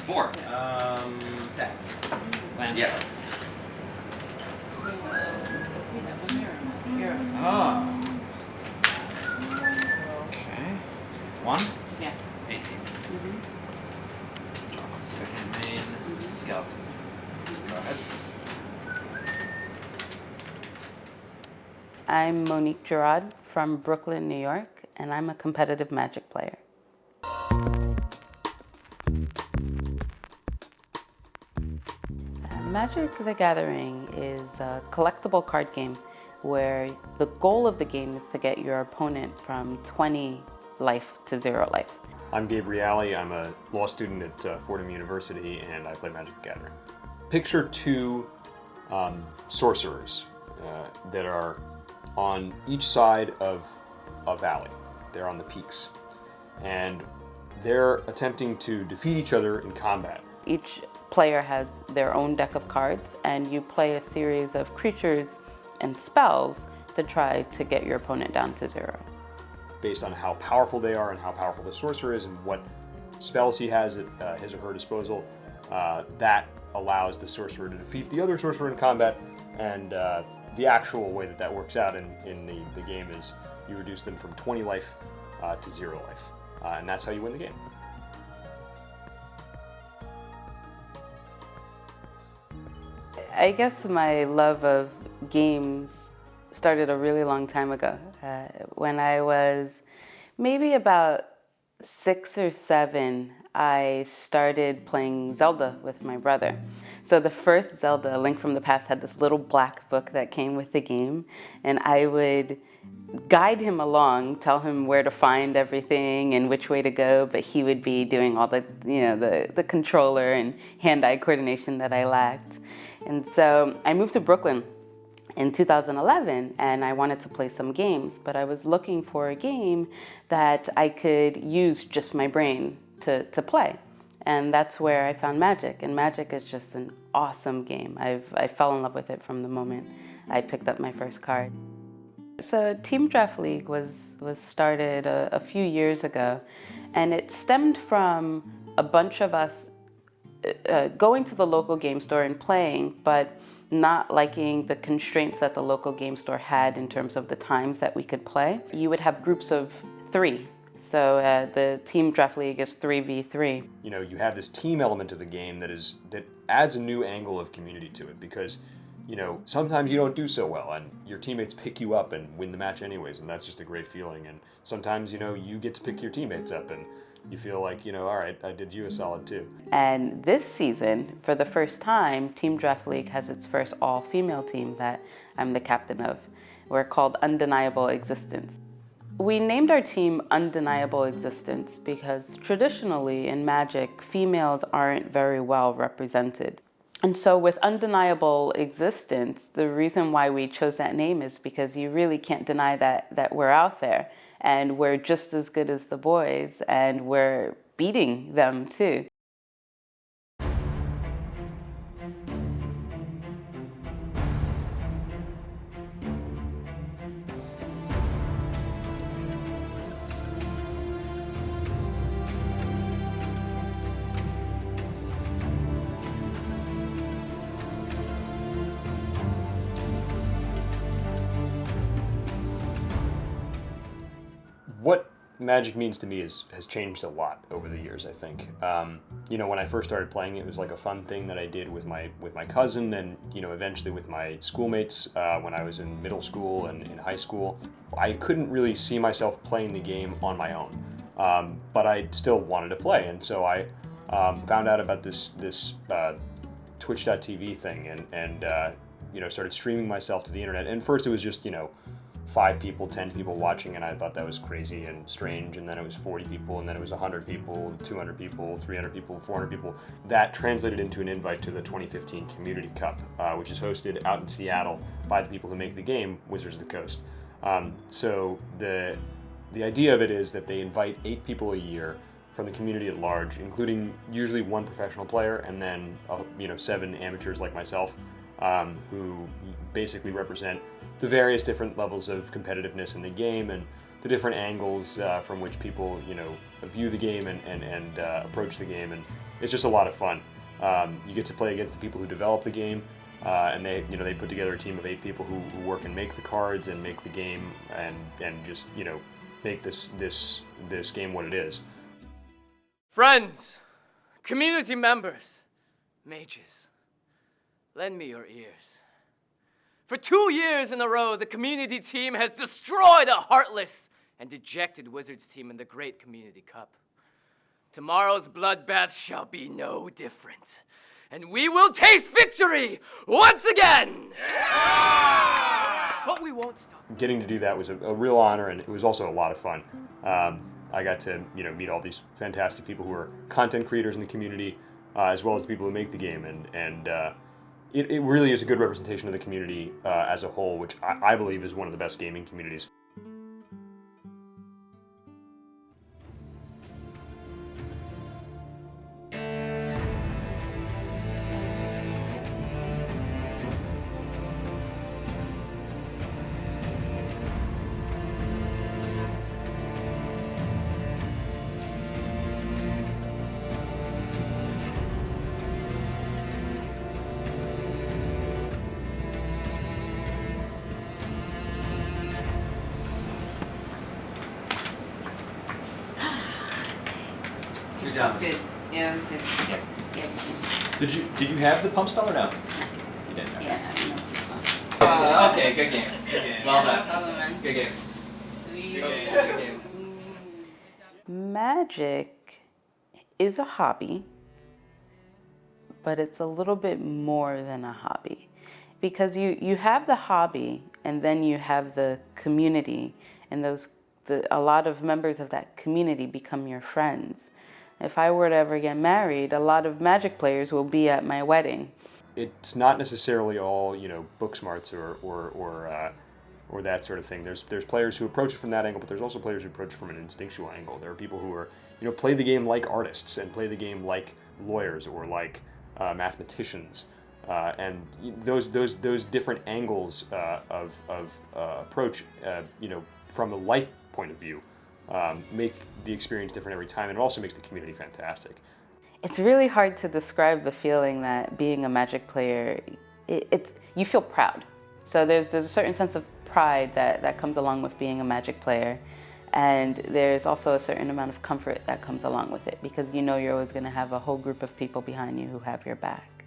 4. 10. Land. Yes. Oh. Okay. 1. Yeah. 18. Second main, skeleton. Go ahead. I'm Monique Gerard from Brooklyn, New York, and I'm a competitive Magic player. Magic the Gathering is a collectible card game where the goal of the game is to get your opponent from 20 life to 0 life. I'm Gabe Reale. I'm a law student at Fordham University, and I play Magic the Gathering. Picture two sorcerers that are on each side of a valley. They're on the peaks, and they're attempting to defeat each other in combat. Each player has their own deck of cards, and you play a series of creatures and spells to try to get your opponent down to 0. Based on how powerful they are and how powerful the sorcerer is and what spells he has at his or her disposal, that allows the sorcerer to defeat the other sorcerer in combat. And the actual way that works out in the game is you reduce them from 20 life to 0 life. And that's how you win the game. I guess my love of games started a really long time ago. When I was maybe about 6 or 7, I started playing Zelda with my brother. So the first Zelda, A Link from the Past, had this little black book that came with the game, and I would guide him along, tell him where to find everything and which way to go, but he would be doing all the controller and hand-eye coordination that I lacked. And so I moved to Brooklyn in 2011, and I wanted to play some games, but I was looking for a game that I could use just my brain to play. And that's where I found Magic, and Magic is just an awesome game. I fell in love with it from the moment I picked up my first card. So Team Draft League was started a few years ago, and it stemmed from a bunch of us going to the local game store and playing, but not liking the constraints that the local game store had in terms of the times that we could play. You would have groups of 3. So the Team Draft League is 3v3. You know, you have this team element of the game that adds a new angle of community to it, because you know, sometimes you don't do so well and your teammates pick you up and win the match anyways, and that's just a great feeling. And sometimes, you know, you get to pick your teammates up and you feel like, you know, all right, I did you a solid too. And this season, for the first time, Team Draft League has its first all-female team that I'm the captain of. We're called Undeniable Existence. We named our team Undeniable Existence because traditionally in Magic, females aren't very well represented. And so with Undeniable Existence, the reason why we chose that name is because you really can't deny that we're out there and we're just as good as the boys and we're beating them too. What Magic means to me has changed a lot over the years, I think. You know, when I first started playing, it was like a fun thing that I did with my cousin, and you know, eventually with my schoolmates when I was in middle school and in high school. I couldn't really see myself playing the game on my own, but I still wanted to play, and so I found out about this Twitch.tv thing, and you know, started streaming myself to the internet. And first it was just, you know, 5 people, 10 people watching, and I thought that was crazy and strange, and then it was 40 people, and then it was 100 people, 200 people, 300 people, 400 people. That translated into an invite to the 2015 Community Cup, which is hosted out in Seattle by the people who make the game, Wizards of the Coast. So the idea of it is that they invite 8 people a year from the community at large, including usually 1 professional player, and then you know, 7 amateurs like myself, who basically represent the various different levels of competitiveness in the game and the different angles from which people, you know, view the game and approach the game. And it's just a lot of fun. You get to play against the people who develop the game, and they put together a team of 8 people who work and make the cards and make the game and just make this game what it is. Friends, community members, mages, lend me your ears. For 2 years in a row, the community team has destroyed a heartless and dejected Wizards team in the Great Community Cup. Tomorrow's bloodbath shall be no different, and we will taste victory once again! But we won't stop. Getting to do that was a real honor, and it was also a lot of fun. I got to meet all these fantastic people who are content creators in the community, as well as the people who make the game, and it really is a good representation of the community as a whole, which I believe is one of the best gaming communities. Good job. Good. Yeah, that was good. Yeah. Yeah. Did you have the pump spell or no? You didn't. Okay. Yeah. Okay. Good games. Good games. Well done. Good games. Sweet. Good games. Magic is a hobby, but it's a little bit more than a hobby, because you have the hobby and then you have the community, and a lot of members of that community become your friends. If I were to ever get married, a lot of Magic players will be at my wedding. It's not necessarily all book smarts or that sort of thing. There's players who approach it from that angle, but there's also players who approach it from an instinctual angle. There are people who are play the game like artists and play the game like lawyers or like mathematicians, and those different angles of approach from a life point of view make the experience different every time, and it also makes the community fantastic. It's really hard to describe the feeling that being a Magic player, you feel proud. So there's a certain sense of pride that comes along with being a Magic player, and there's also a certain amount of comfort that comes along with it, because you're always going to have a whole group of people behind you who have your back.